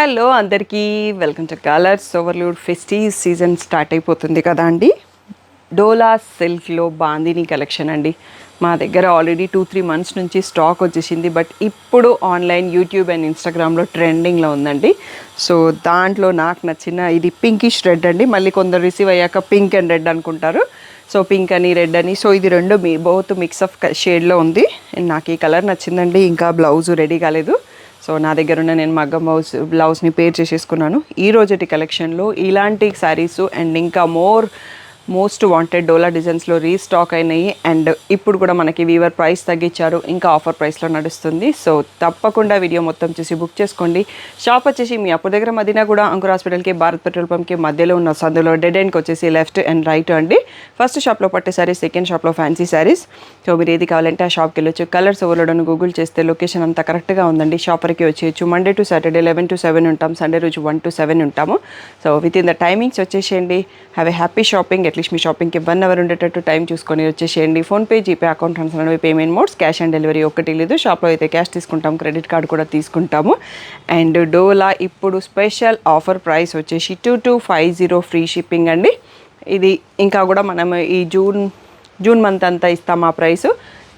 Hello అందరికీ welcome to colours overload. Festive season start అయిపోతుంది కదా అండి. డోలా సిల్క్లో బాందిని కలెక్షన్ అండి. మా దగ్గర ఆల్రెడీ 2-3 months నుంచి స్టాక్ వచ్చేసింది. బట్ ఇప్పుడు ఆన్లైన్ యూట్యూబ్ అండ్ ఇన్స్టాగ్రామ్లో ట్రెండింగ్లో ఉందండి. సో దాంట్లో నాకు నచ్చిన ఇది పింకిష్ రెడ్ అండి. మళ్ళీ కొందరు రిసీవ్ అయ్యాక పింక్ అండ్ రెడ్ అనుకుంటారు. సో పింక్ అని రెడ్ అని, సో ఇది రెండు బోత్ మిక్స్ ఆఫ్ షేడ్లో ఉంది. నాకు ఈ కలర్ నచ్చిందండి. ఇంకా బ్లౌజ్ రెడీ కాలేదు. సో నా దగ్గర ఉన్న నేను మగ్గం బ్లౌజ్ని పేర్ చేసేసుకున్నాను. ఈ రోజటి కలెక్షన్లో ఇలాంటి శారీస్ అండ్ ఇంకా మోస్ట్ వాంటెడ్ డోలా డిజైన్స్లో రీస్టాక్ అయినాయి. అండ్ ఇప్పుడు కూడా మనకి వీవర్ ప్రైస్ తగ్గించారు, ఇంకా ఆఫర్ ప్రైస్లో నడుస్తుంది. సో తప్పకుండా వీడియో మొత్తం చూసి బుక్ చేసుకోండి. షాప్ వచ్చేసి మీ అప్పుడు దగ్గర మదీనా కూడా అంకుర్ హాస్పిటల్కి భారత్ పెట్రోల్ పంప్కి మధ్యలో ఉన్న సందులో డెడ్ ఎండ్కి వచ్చేసి లెఫ్ట్ అండ్ రైట్ అండి. ఫస్ట్ షాప్లో పట్టే శారీస్, సెకండ్ షాప్లో ఫ్యాన్సీ శారీస్. సో మీరు ఏది కావాలంటే ఆ షాప్కి వెళ్ళొచ్చు. కలర్స్ ఓవర్లోడ్ గూగుల్ చేస్తే లొకేషన్ అంతా కరెక్ట్గా ఉందండి. షాప్ వరకు వచ్చేయచ్చు. మండే టు సాటర్డే 11 to 7 ఉంటాం, సండే రోజు 1 to 7 ఉంటాము. So within the timings వచ్చేసేయండి. Have a happy shopping. At least మీ షాపింగ్కి 1 hour ఉండేటట్టు టైం చూసుకొని వచ్చేసేయండి. ఫోన్పే, జీపే, అకౌంట్ ట్రాన్స్ఫర్ అనేవి payment modes. Cash on delivery ఒకటి లేదు. షాప్లో అయితే క్యాష్ తీసుకుంటాం, క్రెడిట్ కార్డు కూడా తీసుకుంటాము. అండ్ డోలా ఇప్పుడు స్పెషల్ ఆఫర్ ప్రైస్ వచ్చేసి 2250 ఫ్రీ షిప్పింగ్ అండి. ఇది ఇంకా కూడా మనం ఈ జూన్ మంత్ అంతా ఇస్తాం ఆ ప్రైస్.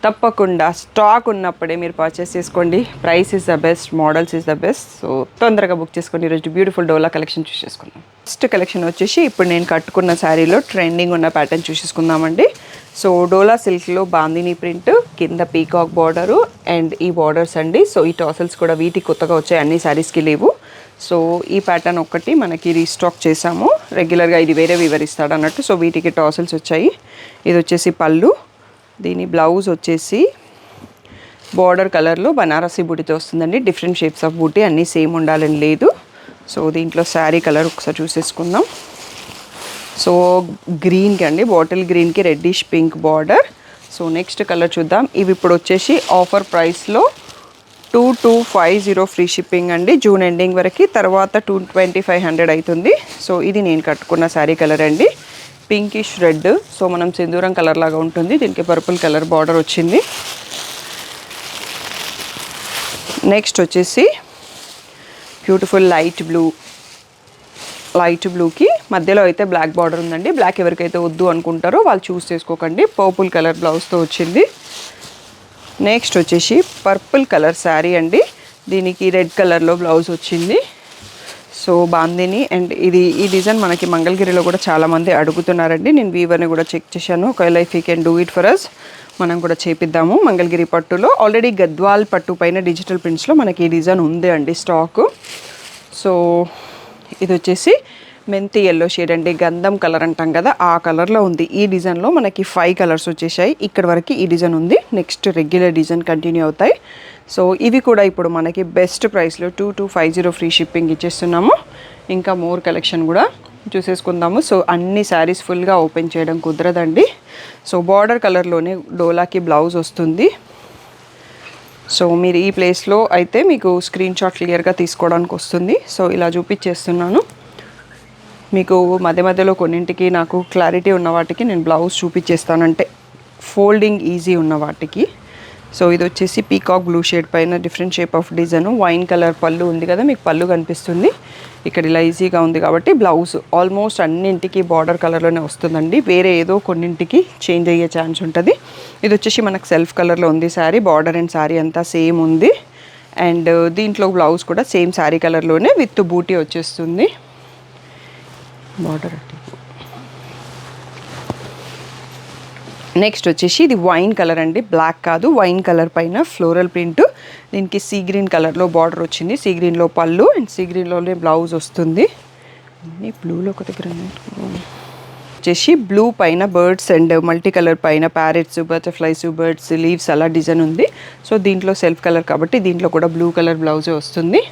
తప్పకుండా స్టాక్ ఉన్నప్పుడే మీరు పర్చేస్ చేసుకోండి. Price is the best, models is the best. So తొందరగా బుక్ చేసుకోండి. ఈరోజు బ్యూటిఫుల్ డోలా కలెక్షన్ చూసేసుకుందాం. ఫస్ట్ కలెక్షన్ వచ్చేసి ఇప్పుడు నేను కట్టుకున్న శారీలో ట్రెండింగ్ ఉన్న ప్యాటర్న్ చూసేసుకుందామండి. సో డోలా సిల్క్లో బాందిని ప్రింట్, కింద పీకాక్ బార్డరు అండ్ ఈ బార్డర్స్ అండి. సో ఈ టాసల్స్ కూడా వీటికి కొత్తగా వచ్చాయి, అన్ని శారీస్కి లేవు. సో ఈ ప్యాటర్న్ ఒక్కటి మనకి రీస్టాక్ చేసాము. రెగ్యులర్గా ఇది వేరే వివరిస్తాడు అన్నట్టు. సో వీటికి టాసల్స్ వచ్చాయి. ఇది వచ్చేసి పళ్ళు. దీని బ్లౌజ్ వచ్చేసి బార్డర్ కలర్లో బనారసి బూటీతో వస్తుందండి. డిఫరెంట్ షేప్స్ ఆఫ్ బూటీ, అన్నీ సేమ్ ఉండాలని లేదు. సో దీంట్లో శారీ కలర్ ఒకసారి చూసేసుకుందాం. సో గ్రీన్కి అండి, బాటిల్ గ్రీన్కి reddish pink border. So next colour చూద్దాం. ఇవి ఇప్పుడు వచ్చేసి ఆఫర్ ప్రైస్లో 2250 ఫ్రీ షిప్పింగ్ అండి. జూన్ ఎండింగ్ వరకు, తర్వాత 2500 అవుతుంది. సో ఇది నేను కట్టుకున్న శారీ కలర్ అండి, పింకిష్ రెడ్. సో మనం సింధూరం కలర్ లాగా ఉంటుంది. దీనికి పర్పుల్ కలర్ బార్డర్ వచ్చింది. నెక్స్ట్ వచ్చేసి బ్యూటిఫుల్ లైట్ బ్లూకి మధ్యలో అయితే బ్లాక్ బార్డర్ ఉందండి. బ్లాక్ ఎవరికైతే వద్దు అనుకుంటారో వాళ్ళు చూస్ చేసుకోకండి. పర్పుల్ కలర్ బ్లౌజ్తో వచ్చింది. నెక్స్ట్ వచ్చేసి పర్పుల్ కలర్ శారీ అండి. దీనికి రెడ్ కలర్లో బ్లౌజ్ వచ్చింది. సో బాందిని అండ్ ఈ డిజైన్ మనకి మంగళగిరిలో కూడా చాలామంది అడుగుతున్నారండి. నేను వీవర్ని కూడా చెక్ చేశాను. ఒకవేళ if you can do it for us, మనం కూడా చేపిద్దాము. మంగళగిరి పట్టులో ఆల్రెడీ గద్వాల్ పట్టు పైన డిజిటల్ ప్రింట్స్లో మనకి ఈ డిజైన్ ఉంది అండి స్టాకు. సో ఇది వచ్చేసి మెంతి ఎల్లో షేడ్ అండి, గంధం కలర్ అంటాం కదా ఆ కలర్లో ఉంది. ఈ డిజైన్లో మనకి 5 కలర్స్ వచ్చేసాయి. ఇక్కడ వరకు ఈ డిజైన్ ఉంది. నెక్స్ట్ రెగ్యులర్ డిజైన్ కంటిన్యూ అవుతాయి. సో ఇవి కూడా ఇప్పుడు మనకి బెస్ట్ ప్రైస్లో 2250 ఫ్రీ షిప్పింగ్ ఇచ్చేస్తున్నాము. ఇంకా మోర్ కలెక్షన్ కూడా చూసేసుకుందాము. సో అన్ని శారీస్ ఫుల్గా ఓపెన్ చేయడం కుదరదండి. సో బార్డర్ కలర్లోనే డోలాకి బ్లౌజ్ వస్తుంది. సో మీరు ఈ ప్లేస్లో అయితే మీకు స్క్రీన్ షాట్ క్లియర్గా తీసుకోవడానికి వస్తుంది. సో ఇలా చూపించేస్తున్నాను మీకు. మధ్యలో కొన్నింటికి నాకు క్లారిటీ ఉన్న వాటికి నేను బ్లౌజ్ చూపించేస్తానంటే ఫోల్డింగ్ ఈజీ ఉన్న వాటికి. సో ఇది వచ్చేసి పీకాక్ బ్లూ షేడ్ పైన different shape of design, wine colour పళ్ళు ఉంది కదా, మీకు పళ్ళు కనిపిస్తుంది ఇక్కడ. ఇలా ఈజీగా ఉంది కాబట్టి బ్లౌజ్ ఆల్మోస్ట్ అన్నింటికి బార్డర్ కలర్లోనే వస్తుందండి. వేరే ఏదో కొన్నింటికి చేంజ్ అయ్యే ఛాన్స్ ఉంటుంది. ఇది వచ్చేసి మనకు సెల్ఫ్ కలర్లో ఉంది శారీ. బార్డర్ అండ్ శారీ అంతా సేమ్ ఉంది. అండ్ దీంట్లో బ్లౌజ్ కూడా సేమ్ శారీ కలర్లోనే విత్ బూటీ వచ్చేస్తుంది. బార్డర్ నెక్స్ట్ వచ్చేసి ఇది వైన్ కలర్ అండి, బ్లాక్ కాదు, వైన్ కలర్ పైన ఫ్లోరల్ ప్రింట్. దీనికి సీ గ్రీన్ కలర్లో బార్డర్ వచ్చింది. సీ గ్రీన్లో పళ్ళు అండ్ సీ గ్రీన్లోనే బ్లౌజ్ వస్తుంది. బ్లూలో ఒక దగ్గర వచ్చేసి బ్లూ పైన బర్డ్స్ అండ్ మల్టీ కలర్ పైన ప్యారెట్స్, బటర్ఫ్లైస్, బర్డ్స్, లీవ్స్ అలా డిజైన్ ఉంది. సో దీంట్లో సెల్ఫ్ కలర్ కాబట్టి దీంట్లో కూడా బ్లూ కలర్ బ్లౌజే వస్తుంది.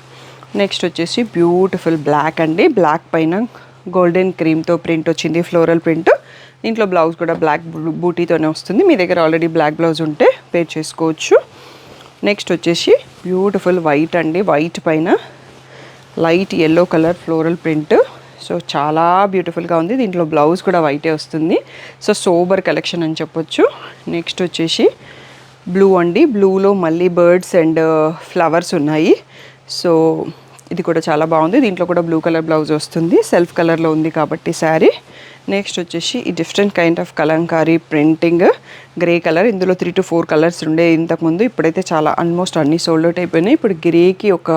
నెక్స్ట్ వచ్చేసి బ్యూటిఫుల్ బ్లాక్ అండి, బ్లాక్ పైన గోల్డెన్ క్రీమ్తో ప్రింట్ వచ్చింది, ఫ్లోరల్ ప్రింట్. దీంట్లో బ్లౌజ్ కూడా బ్లాక్ బూటీతోనే వస్తుంది. మీ దగ్గర ఆల్రెడీ బ్లాక్ బ్లౌజ్ ఉంటే పేర్ చేసుకోవచ్చు. నెక్స్ట్ వచ్చేసి బ్యూటిఫుల్ వైట్ అండి, వైట్ పైన light yellow colour floral print. So చాలా బ్యూటిఫుల్గా ఉంది. దీంట్లో బ్లౌజ్ కూడా వైటే వస్తుంది. సో సోబర్ కలెక్షన్ అని చెప్పొచ్చు. నెక్స్ట్ వచ్చేసి బ్లూ అండి, బ్లూలో మళ్ళీ బర్డ్స్ అండ్ ఫ్లవర్స్ ఉన్నాయి. సో ఇది కూడా చాలా బాగుంది. దీంట్లో కూడా బ్లూ కలర్ బ్లౌజ్ వస్తుంది, సెల్ఫ్ కలర్లో ఉంది కాబట్టి శారీ. నెక్స్ట్ వచ్చేసి ఈ different kind of Kalamkari printing grey colour. ఇందులో 3 to 4 కలర్స్ ఉండే ఇంతకుముందు, ఇప్పుడైతే చాలా ఆల్మోస్ట్ అన్ని సోల్డ్ అవుట్ అయిపోయినాయి. ఇప్పుడు గ్రేకి ఒక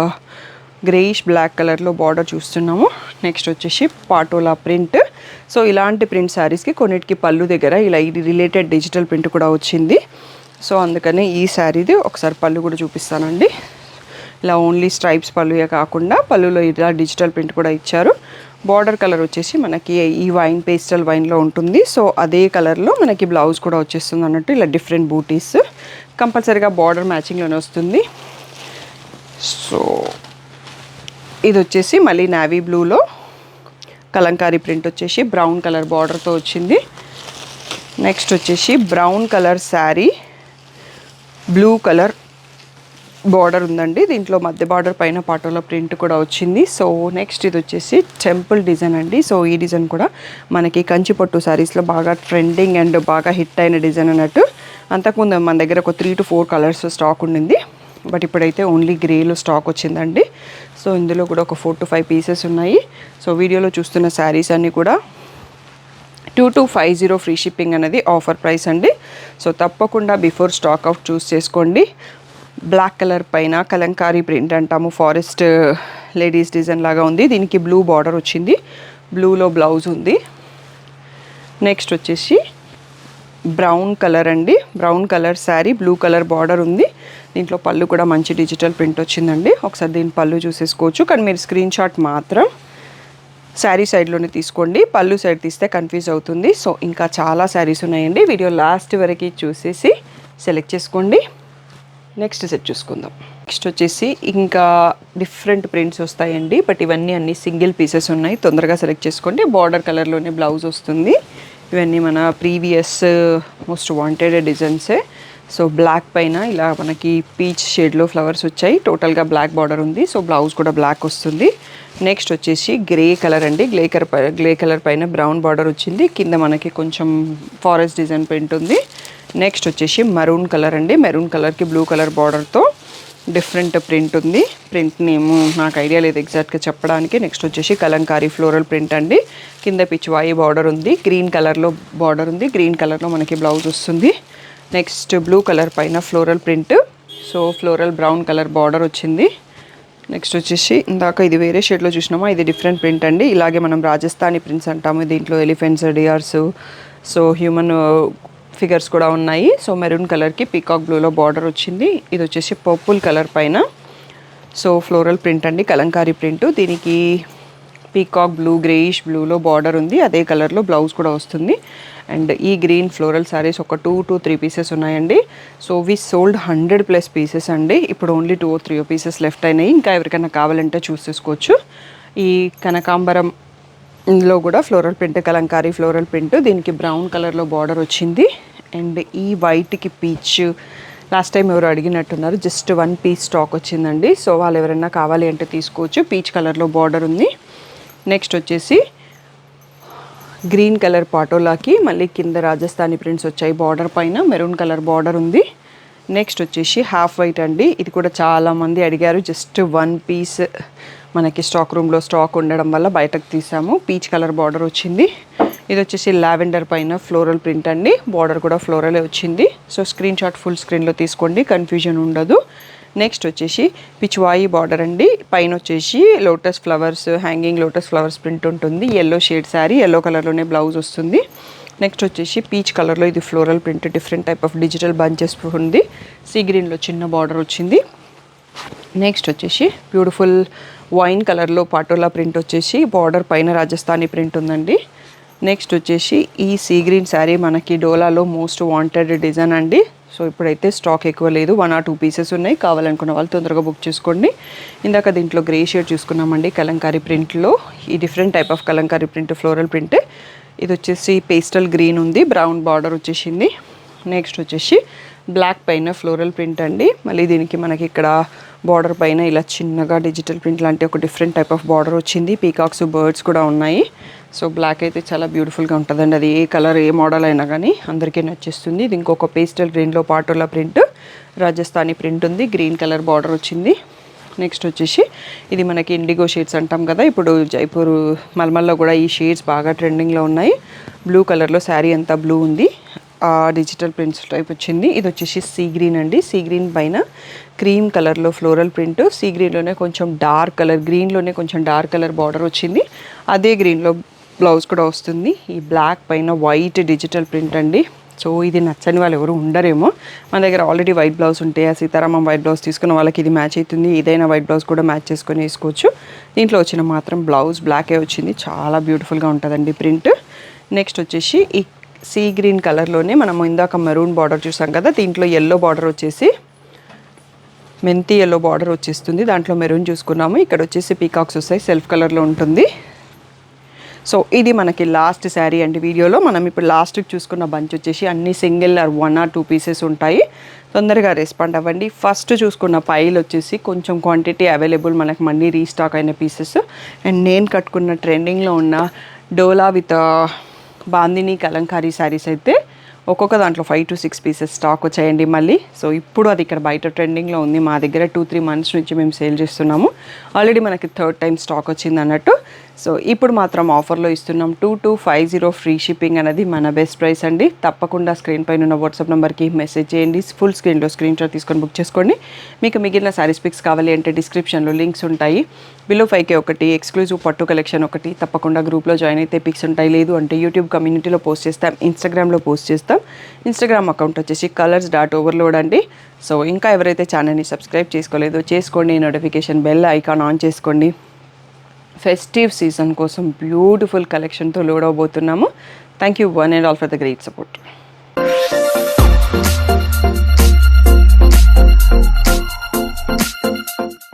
గ్రేయిష్ బ్లాక్ కలర్లో బార్డర్ చూస్తున్నాము. నెక్స్ట్ వచ్చేసి పాటోలా ప్రింట్. సో ఇలాంటి ప్రింట్ శారీస్కి కొన్నిటికి పళ్ళు దగ్గర ఇలా ఇది రిలేటెడ్ డిజిటల్ ప్రింట్ కూడా వచ్చింది. సో అందుకని ఈ శారీది ఒకసారి పళ్ళు కూడా చూపిస్తానండి. ఇలా ఓన్లీ స్ట్రైప్స్ పళ్ళుయే కాకుండా పళ్ళులో ఇలా డిజిటల్ ప్రింట్ కూడా ఇచ్చారు. బార్డర్ కలర్ వచ్చేసి మనకి ఈ వైన్ పేస్టల్ వైన్లో ఉంటుంది. సో అదే కలర్లో మనకి బ్లౌజ్ కూడా వచ్చేస్తుంది అన్నట్టు. ఇలా డిఫరెంట్ బూటీస్ కంపల్సరీగా బార్డర్ మ్యాచింగ్లోనే వస్తుంది. సో ఇది వచ్చేసి మళ్ళీ నావీ బ్లూలో కలంకారీ ప్రింట్ వచ్చేసి బ్రౌన్ కలర్ బార్డర్తో వచ్చింది. నెక్స్ట్ వచ్చేసి brown colour sari, blue colour border ఉందండి. దీంట్లో మధ్య బార్డర్ పైన పాటోలా ప్రింట్ కూడా వచ్చింది. సో నెక్స్ట్ ఇది వచ్చేసి టెంపుల్ డిజైన్ అండి. సో ఈ డిజైన్ కూడా మనకి కంచి పట్టు శారీస్లో బాగా ట్రెండింగ్ అండ్ బాగా హిట్ అయిన డిజైన్ అన్నట్టు. అంతకుముందు మన దగ్గర ఒక 3 to 4 కలర్స్ స్టాక్ ఉండింది, బట్ ఇప్పుడైతే ఓన్లీ గ్రేలో స్టాక్ వచ్చిందండి. సో ఇందులో కూడా ఒక 4 to 5 పీసెస్ ఉన్నాయి. సో వీడియోలో చూస్తున్న శారీస్ అన్నీ కూడా 2250 ఫ్రీ షిప్పింగ్ అనేది ఆఫర్ ప్రైస్ అండి. సో తప్పకుండా బిఫోర్ స్టాక్ అవుట్ చూస్ చేసుకోండి. బ్లాక్ కలర్ పైన కలంకారీ ప్రింట్ అంటాము, ఫారెస్ట్ లేడీస్ డిజైన్ లాగా ఉంది. దీనికి బ్లూ బార్డర్ వచ్చింది, బ్లూలో బ్లౌజ్ ఉంది. నెక్స్ట్ వచ్చేసి బ్రౌన్ కలర్ అండి, brown colour sari, blue colour border ఉంది. దీంట్లో పళ్ళు కూడా మంచి డిజిటల్ ప్రింట్ వచ్చిందండి. ఒకసారి దీని పళ్ళు చూసేసుకోవచ్చు, కానీ మీరు స్క్రీన్ షాట్ మాత్రం శారీ సైడ్లోనే తీసుకోండి, పళ్ళు సైడ్ తీస్తే కన్ఫ్యూజ్ అవుతుంది. సో ఇంకా చాలా శారీస్ ఉన్నాయండి, వీడియో లాస్ట్ వరకు చూసేసి సెలెక్ట్ చేసుకోండి. నెక్స్ట్ సెట్ చూసుకుందాం. నెక్స్ట్ వచ్చేసి ఇంకా డిఫరెంట్ ప్రింట్స్ వస్తాయండి, బట్ ఇవన్నీ అన్ని సింగిల్ పీసెస్ ఉన్నాయి, తొందరగా సెలెక్ట్ చేసుకోండి. బార్డర్ కలర్లోనే బ్లౌజ్ వస్తుంది. ఇవన్నీ మన ప్రీవియస్ మోస్ట్ వాంటెడ్ డిజైన్సే. సో బ్లాక్ పైన ఇలా మనకి పీచ్ షేడ్లో ఫ్లవర్స్ వచ్చాయి, టోటల్గా బ్లాక్ బార్డర్ ఉంది. సో బ్లౌజ్ కూడా బ్లాక్ వస్తుంది. నెక్స్ట్ వచ్చేసి గ్రే కలర్ అండి, గ్రే కలర్ పైన బ్రౌన్ బార్డర్ వచ్చింది, కింద మనకి కొంచెం ఫారెస్ట్ డిజైన్ ప్రింట్ ఉంది. నెక్స్ట్ వచ్చేసి మెరూన్ కలర్ అండి, మెరూన్ కలర్కి బ్లూ కలర్ బార్డర్తో డిఫరెంట్ ప్రింట్ ఉంది. ప్రింట్ నేమ్ నాకు ఐడియా లేదు ఎగ్జాక్ట్గా చెప్పడానికి. నెక్స్ట్ వచ్చేసి కలంకారీ ఫ్లోరల్ ప్రింట్ అండి, కింద పిచ్చివాయి బార్డర్ ఉంది, గ్రీన్ కలర్లో బార్డర్ ఉంది, గ్రీన్ కలర్లో మనకి బ్లౌజ్ వస్తుంది. నెక్స్ట్ బ్లూ కలర్ పైన floral print, so floral brown colour border వచ్చింది. నెక్స్ట్ వచ్చేసి ఇందాక ఇది వేరే షేడ్లో చూసినామా, ఇది డిఫరెంట్ ప్రింట్ అండి. ఇలాగే మనం రాజస్థానీ ప్రింట్స్ అంటాము, దీంట్లో elephants, deers, so human figures కూడా ఉన్నాయి. సో మెరూన్ కలర్కి పీకాక్ బ్లూలో బార్డర్ వచ్చింది. ఇది వచ్చేసి పర్పుల్ కలర్ పైన సో ఫ్లోరల్ ప్రింట్ అండి, కలంకారీ ప్రింట్. దీనికి పీకాక్ బ్లూ, గ్రేయిష్ బ్లూలో బార్డర్ ఉంది, అదే కలర్లో బ్లౌజ్ కూడా వస్తుంది. అండ్ ఈ గ్రీన్ ఫ్లోరల్ శారీస్ ఒక 2 to 3 పీసెస్ ఉన్నాయండి. సో వి సోల్డ్ 100+ పీసెస్ అండి, ఇప్పుడు ఓన్లీ 2 or 3 పీసెస్ లెఫ్ట్ అయినాయి. ఇంకా ఎవరికైనా కావాలంటే చూసేసుకోవచ్చు. ఈ కనకాంబరం ఇందులో కూడా floral print, Kalamkari floral print, దీనికి బ్రౌన్ కలర్లో బార్డర్ వచ్చింది. అండ్ ఈ వైట్కి పీచ్ లాస్ట్ టైం ఎవరు అడిగినట్టున్నారు, జస్ట్ 1 పీస్ స్టాక్ వచ్చిందండి. సో వాళ్ళు ఎవరైనా కావాలి అంటే తీసుకోవచ్చు. పీచ్ కలర్లో బార్డర్ ఉంది. నెక్స్ట్ వచ్చేసి గ్రీన్ కలర్ పాటోలాకి మళ్ళీ కింద రాజస్థానీ ప్రింట్స్ వచ్చాయి, బార్డర్ పైన మెరూన్ కలర్ బార్డర్ ఉంది. నెక్స్ట్ వచ్చేసి హాఫ్ వైట్ అండి, ఇది కూడా చాలామంది అడిగారు, జస్ట్ 1 పీస్ మనకి స్టాక్ రూమ్లో స్టాక్ ఉండడం వల్ల బయటకు తీసాము. పీచ్ కలర్ బార్డర్ వచ్చింది. ఇది వచ్చేసి లావెండర్ పైన ఫ్లోరల్ ప్రింట్ అండి, బార్డర్ కూడా ఫ్లోరలే వచ్చింది. సో స్క్రీన్ షాట్ ఫుల్ స్క్రీన్లో తీసుకోండి, కన్ఫ్యూజన్ ఉండదు. నెక్స్ట్ వచ్చేసి పిచ్వాయి బార్డర్ అండి, పైన వచ్చేసి lotus flowers, hanging lotus flowers print ఉంటుంది. ఎల్లో షేడ్ శారీ, ఎల్లో కలర్లోనే బ్లౌజ్ వస్తుంది. నెక్స్ట్ వచ్చేసి పీచ్ కలర్లో ఇది floral print, different type of digital bunches ఉంది. సీ గ్రీన్లో చిన్న బార్డర్ వచ్చింది. నెక్స్ట్ వచ్చేసి బ్యూటిఫుల్ వైన్ కలర్లో పాటోలా ప్రింట్ వచ్చేసి బార్డర్ పైన రాజస్థానీ ప్రింట్ ఉందండి. నెక్స్ట్ వచ్చేసి ఈ సీ గ్రీన్ శారీ మనకి డోలాలో మోస్ట్ వాంటెడ్ డిజైన్ అండి. సో ఇప్పుడైతే స్టాక్ ఎక్కువ లేదు, 1 or 2 పీసెస్ ఉన్నాయి, కావాలనుకున్న వాళ్ళు తొందరగా బుక్ చేసుకోండి. ఇందాక దీంట్లో గ్రే షేడ్ చూసుకున్నామండి కలంకారీ ప్రింట్లో, ఈ different type of Kalamkari print floral print. ఇది వచ్చేసి పేస్టల్ గ్రీన్ ఉంది, బ్రౌన్ బార్డర్ వచ్చేసింది. నెక్స్ట్ వచ్చేసి బ్లాక్ పైన ఫ్లోరల్ ప్రింట్ అండి, మళ్ళీ దీనికి మనకి ఇక్కడ బార్డర్ పైన ఇలా చిన్నగా డిజిటల్ ప్రింట్ లాంటి ఒక డిఫరెంట్ టైప్ ఆఫ్ బార్డర్ వచ్చింది. పీకాక్స్, బర్డ్స్ కూడా ఉన్నాయి. సో బ్లాక్ అయితే చాలా బ్యూటిఫుల్గా ఉంటుందండి, అది ఏ కలర్ ఏ మోడల్ అయినా కానీ అందరికీ నచ్చేస్తుంది. ఇది ఇంకొక పేస్టల్ గ్రీన్లో పాటోలా ప్రింట్, రాజస్థానీ ప్రింట్ ఉంది, గ్రీన్ కలర్ బార్డర్ వచ్చింది. నెక్స్ట్ వచ్చేసి ఇది మనకి ఇండిగో షేడ్స్ అంటాం కదా, ఇప్పుడు జైపూర్ మల్మల్లో కూడా ఈ షేడ్స్ బాగా ట్రెండింగ్లో ఉన్నాయి. బ్లూ కలర్లో శారీ అంతా బ్లూ ఉంది, డిజిటల్ ప్రింట్స్ టైప్ వచ్చింది. ఇది వచ్చేసి సీ గ్రీన్ అండి, సీ గ్రీన్ పైన క్రీమ్ కలర్లో ఫ్లోరల్ ప్రింట్, సీ గ్రీన్లోనే కొంచెం డార్క్ కలర్, గ్రీన్లోనే కొంచెం డార్క్ కలర్ బార్డర్ వచ్చింది. అదే గ్రీన్లో బ్లౌజ్ కూడా వస్తుంది. ఈ బ్లాక్ పైన వైట్ డిజిటల్ ప్రింట్ అండి. సో ఇది నచ్చని వాళ్ళు ఎవరు ఉండరేమో, మన దగ్గర ఆల్రెడీ వైట్ బ్లౌజ్ ఉంటే ఆ సీతారామం వైట్ బ్లౌజ్ తీసుకున్న వాళ్ళకి ఇది మ్యాచ్ అవుతుంది. ఇదైనా వైట్ బ్లౌజ్ కూడా మ్యాచ్ చేసుకొని వేసుకోవచ్చు. దీంట్లో వచ్చిన మాత్రం బ్లౌజ్ బ్లాకే వచ్చింది, చాలా బ్యూటిఫుల్గా ఉంటుందండి ప్రింట్. నెక్స్ట్ వచ్చేసి ఈ సీ గ్రీన్ కలర్లోనే మనం ఇందాక మెరూన్ బార్డర్ చూసాం కదా, దీంట్లో ఎల్లో బార్డర్ వచ్చేసి మెంతి ఎల్లో బార్డర్ వచ్చేస్తుంది, దాంట్లో మెరూన్ చూసుకున్నాము. ఇక్కడ వచ్చేసి పీకాక్స్ వస్తాయి, సెల్ఫ్ కలర్లో ఉంటుంది. సో ఇది మనకి లాస్ట్ శారీ అండి వీడియోలో. మనం ఇప్పుడు లాస్ట్కి చూసుకున్న బంచ్ వచ్చేసి అన్ని సింగిల్ ఆర్ 1 or 2 పీసెస్ ఉంటాయి, తొందరగా రెస్పాండ్ అవ్వండి. ఫస్ట్ చూసుకున్న పైల్ వచ్చేసి కొంచెం క్వాంటిటీ అవైలబుల్, మనకు మళ్ళీ రీస్టాక్ అయిన పీసెస్. అండ్ నేను కట్టుకున్న ట్రెండింగ్లో ఉన్న డోలా విత్ బాందిని కలంకారీ శారీస్ అయితే ఒక్కొక్క దాంట్లో 5 to 6 పీసెస్ స్టాక్ వచ్చాయండి మళ్ళీ. సో ఇప్పుడు అది ఇక్కడ బయట ట్రెండింగ్లో ఉంది, మా దగ్గర 2-3 months నుంచి మేము సేల్ చేస్తున్నాము. ఆల్రెడీ మనకి 3rd time స్టాక్ వచ్చింది అన్నట్టు. సో ఇప్పుడు మాత్రం ఆఫర్లో ఇస్తున్నాం 2250 ఫ్రీ షిప్పింగ్ అనేది మన బెస్ట్ ప్రైస్ అండి. తప్పకుండా స్క్రీన్ పైన ఉన్న వాట్సాప్ నెంబర్కి మెసేజ్ చేయండి, ఫుల్ స్క్రీన్లో స్క్రీన్ షాట్ తీసుకొని బుక్ చేసుకోండి. మీకు మిగిలిన శారీస్ పిక్స్ కావాలి అంటే డిస్క్రిప్షన్లో లింక్స్ ఉంటాయి. బిలో 5K ఒకటి, ఎక్స్క్లూజివ్ పట్టు కలెక్షన్ ఒకటి, తప్పకుండా గ్రూప్లో జాయిన్ అయితే పిక్స్ ఉంటాయి. లేదు అంటే యూట్యూబ్ కమ్యూనిటీలో పోస్ట్ చేస్తాం, ఇన్స్టాగ్రామ్లో పోస్ట్ చేస్తాం. ఇన్స్టాగ్రామ్ అకౌంట్ వచ్చేసి colors.overload అండి. సో ఇంకా ఎవరైతే ఛానల్ని సబ్స్క్రైబ్ చేసుకోలేదో చేసుకోండి, నోటిఫికేషన్ బెల్ ఐకాన్ ఆన్ చేసుకోండి. ఫెస్టివ్ సీజన్ కోసం బ్యూటిఫుల్ కలెక్షన్తో లోడ్ అవబోతున్నాము. Thank you one and all for the great support.